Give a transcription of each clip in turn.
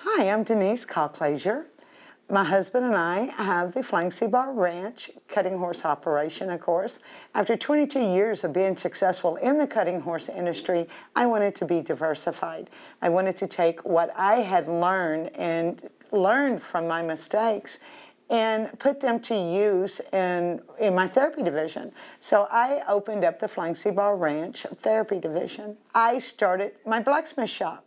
Hi, I'm Denise Cockleasier. My husband and I have the Flying Sea Bar Ranch cutting horse operation, of course. After 22 years of being successful in the cutting horse industry, I wanted to be diversified. I wanted to take what I had learned from my mistakes and put them to use in my therapy division. So I opened up the Flying Sea Bar Ranch therapy division. I started my blacksmith shop.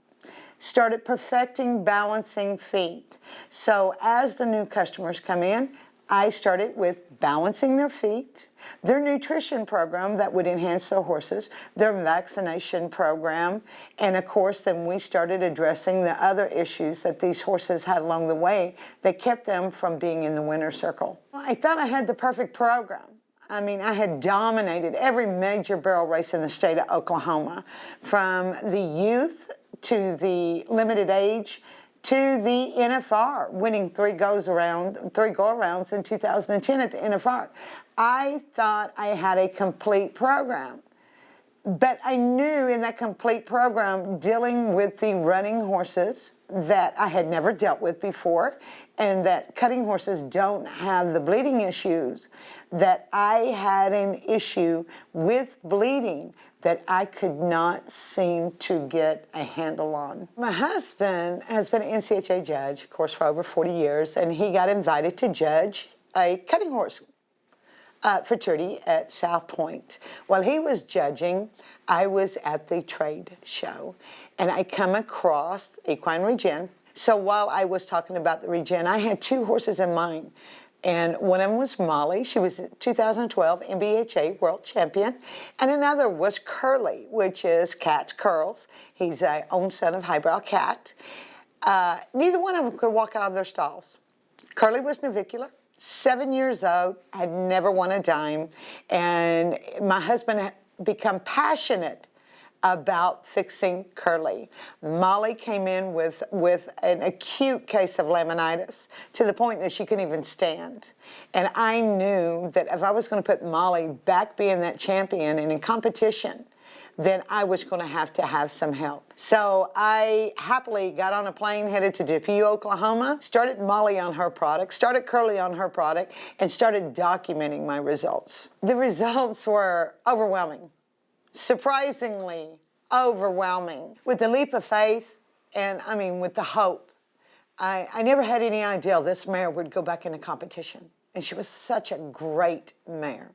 Started perfecting balancing feet. So as the new customers come in, I started with balancing their feet, their nutrition program that would enhance their horses, their vaccination program, and of course then we started addressing the other issues that these horses had along the way that kept them from being in the winner's circle. I thought I had the perfect program. I mean, I had dominated every major barrel race in the state of Oklahoma, from the youth to the limited age to the NFR, winning three go-arounds in 2010 at the NFR. I thought I had a complete program, but I knew in that complete program dealing with the running horses that I had never dealt with before, and that cutting horses don't have the bleeding issues, that I had an issue with bleeding that I could not seem to get a handle on. My husband has been an NCHA judge, of course, for over 40 years, and he got invited to judge a cutting horse fraternity at South Point. While he was judging, I was at the trade show, and I come across equine regen. So while I was talking about the regen, I had two horses in mind. And one of them was Molly. She was 2012 NBHA World Champion. And another was Curly, which is Cat's Curls. He's an own son of Highbrow Cat. Neither one of them could walk out of their stalls. Curly was navicular, 7 years old, had never won a dime. And my husband had become passionate about fixing Curly. Molly came in with an acute case of laminitis to the point that she couldn't even stand. And I knew that if I was going to put Molly back being that champion and in competition, then I was going to have some help. So I happily got on a plane, headed to Dupuis, Oklahoma, started Molly on her product, started Curly on her product, and started documenting my results. The results were overwhelming. Surprisingly overwhelming. With the leap of faith, and I mean with the hope, I never had any idea this mare would go back into competition. And she was such a great mare.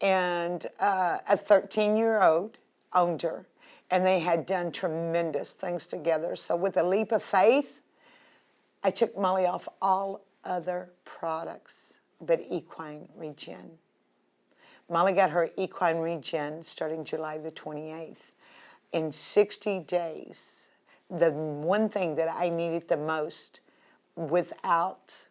And a 13-year-old owned her, and they had done tremendous things together. So with the leap of faith, I took Molly off all other products but equine regen. Molly got her equine regen starting July the 28th. In 60 days, the one thing that I needed the most without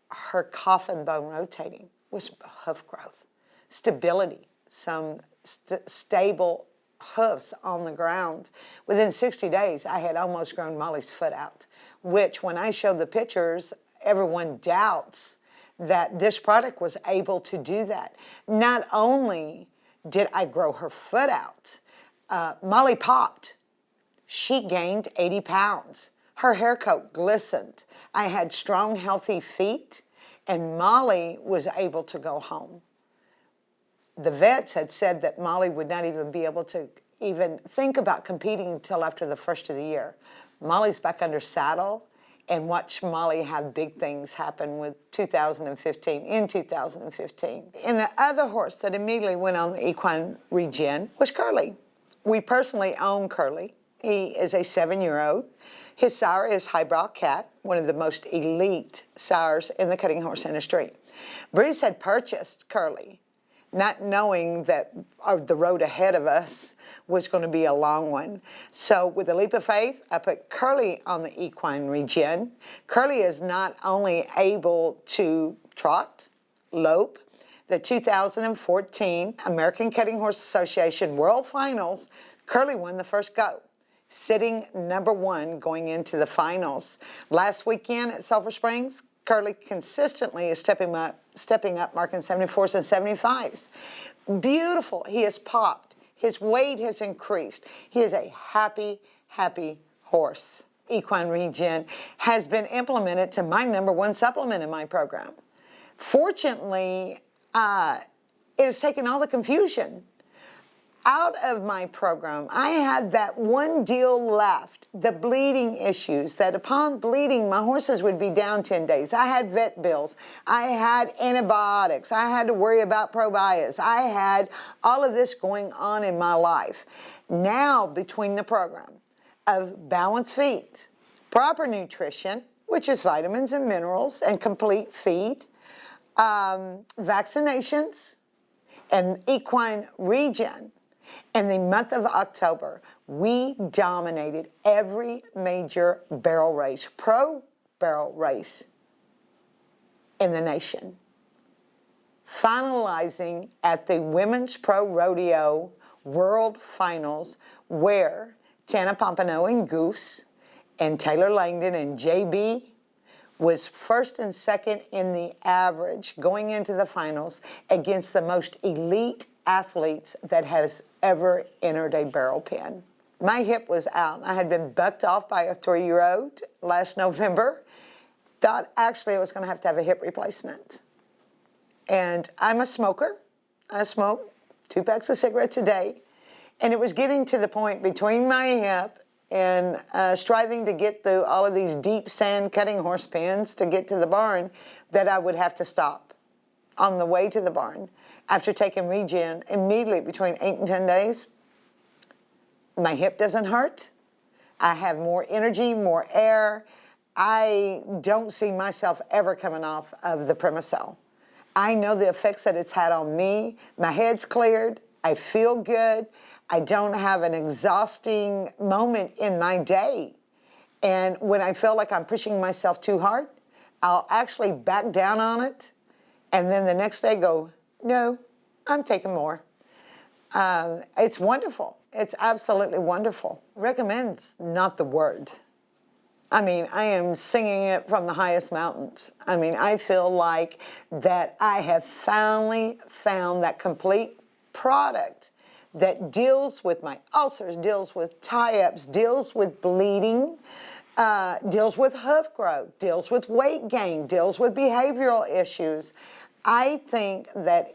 her coffin bone rotating was hoof growth, stability, some stable hoofs on the ground. Within 60 days, I had almost grown Molly's foot out, which when I showed the pictures, everyone doubts that this product was able to do that. Not only did I grow her foot out, Molly popped. She gained 80 pounds. Her hair coat glistened. I had strong, healthy feet, and Molly was able to go home. The vets had said that Molly would not even be able to even think about competing until after the first of the year. Molly's back under saddle, and watch Molly have big things happen in 2015. And the other horse that immediately went on the equine regen was Curly. We personally own Curly. He is a 7-year-old. His sire is Highbrow Cat, one of the most elite sires in the cutting horse industry. Breeze had purchased Curly, not knowing that the road ahead of us was going to be a long one. So with a leap of faith, I put Curly on the equine regen. Curly is not only able to trot, lope, the 2014 American Cutting Horse Association World Finals, Curly won the first go, sitting number 1 going into the finals. Last weekend at Sulphur Springs, Curly consistently is stepping up, marking 74s and 75s. Beautiful. He has popped. His weight has increased. He is a happy, happy horse. equine regen has been implemented to my #1 supplement in my program. Fortunately, it has taken all the confusion out of my program. I had that one deal left, the bleeding issues, that upon bleeding, my horses would be down 10 days. I had vet bills. I had antibiotics. I had to worry about probiotics. I had all of this going on in my life. Now, between the program of balanced feed, proper nutrition, which is vitamins and minerals and complete feed, vaccinations, and equine regen, in the month of October, we dominated every major barrel race, pro barrel race in the nation, finalizing at the Women's Pro Rodeo World Finals, where Tana Pompano and Goose and Taylor Langdon and JB was first and second in the average going into the finals against the most elite athletes that has ever entered a barrel pen. My hip was out. I had been bucked off by a 3-year-old last November. Thought actually I was going to have a hip replacement. And I'm a smoker. I smoke 2 packs of cigarettes a day. And it was getting to the point between my hip and striving to get through all of these deep sand cutting horse pens to get to the barn that I would have to stop on the way to the barn. After taking regen, immediately between 8 and 10 days, my hip doesn't hurt. I have more energy, more air. I don't see myself ever coming off of the Primacell. I know the effects that it's had on me. My head's cleared. I feel good. I don't have an exhausting moment in my day. And when I feel like I'm pushing myself too hard, I'll actually back down on it and then the next day go, no, I'm taking more. It's wonderful. It's absolutely wonderful. Recommend's not the word. I mean, I am singing it from the highest mountains. I mean, I feel like that I have finally found that complete product that deals with my ulcers, deals with tie-ups, deals with bleeding, deals with hoof growth, deals with weight gain, deals with behavioral issues. I think that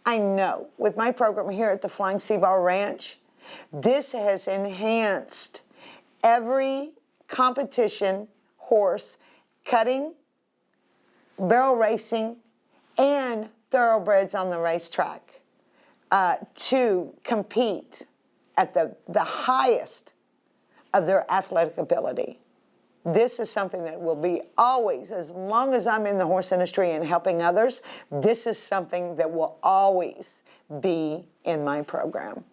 I know with my program here at the Flying Seabar Ranch, this has enhanced every competition horse cutting, barrel racing, and thoroughbreds on the racetrack to compete at the highest of their athletic ability. This is something that will be always, as long as I'm in the horse industry and helping others, this is something that will always be in my program.